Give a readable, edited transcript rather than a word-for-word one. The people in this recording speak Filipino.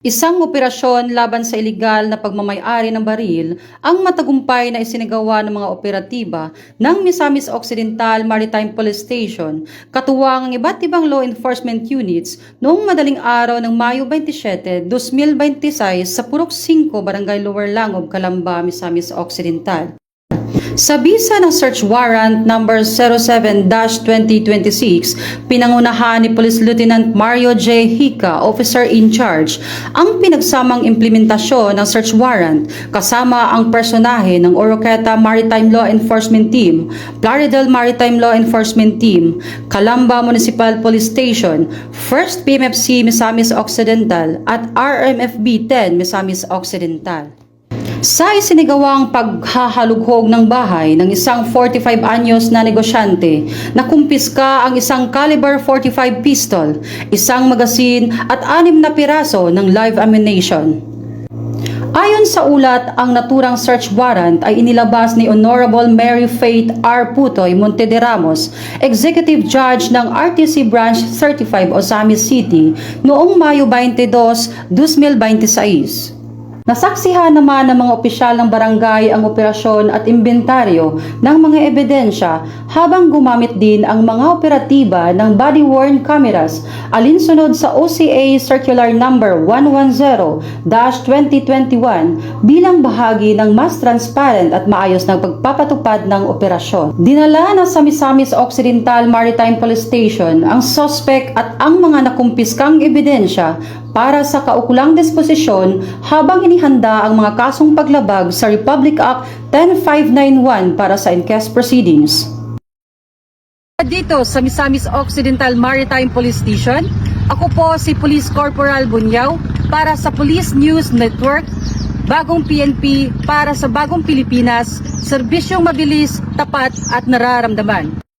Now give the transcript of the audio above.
Isang operasyon laban sa ilegal na pagmamay-ari ng baril ang matagumpay na isinagawa ng mga operatiba ng Misamis Occidental Maritime Police Station katuwang ang iba't ibang law enforcement units noong madaling araw ng Mayo 27, 2026 sa Purok 5, Barangay Lower Langob, Calamba, Misamis Occidental. Sa bisa ng search warrant number 07-2026, pinangunahan ni Police Lieutenant Mario J. Hica, Officer in Charge, ang pinagsamang implementasyon ng search warrant kasama ang personahe ng Oroqueta Maritime Law Enforcement Team, Plaridel Maritime Law Enforcement Team, Calamba Municipal Police Station, 1st PMFC Misamis Occidental at RMFB 10 Misamis Occidental. Sa isinagawang paghahalughog ng bahay ng isang 45 anyos na negosyante, nakumpiska ang isang caliber 45 pistol, isang magasin at 6 na piraso ng live ammunition. Ayon sa ulat, ang naturang search warrant ay inilabas ni Honorable Mary Faith R. Putoy Monte de Ramos, Executive Judge ng RTC Branch 35 Osamis City noong Mayo 22, 2026. Nasaksihan naman ng mga opisyal ng barangay ang operasyon at inventaryo ng mga ebidensya habang gumamit din ang mga operatiba ng body-worn cameras alinsunod sa OCA Circular Number 110-2021 bilang bahagi ng mas transparent at maayos na pagpapatupad ng operasyon. Dinala na sa Misamis Occidental Maritime Police Station ang suspect at ang mga nakumpiskang ebidensya para sa kaukulang disposisyon habang inihanda ang mga kasong paglabag sa Republic Act 10591 para sa in-case proceedings. Dito sa Misamis Occidental Maritime Police Station, ako po si Police Corporal Bunyaw para sa Police News Network, Bagong PNP para sa Bagong Pilipinas, serbisyong mabilis, tapat at nararamdaman.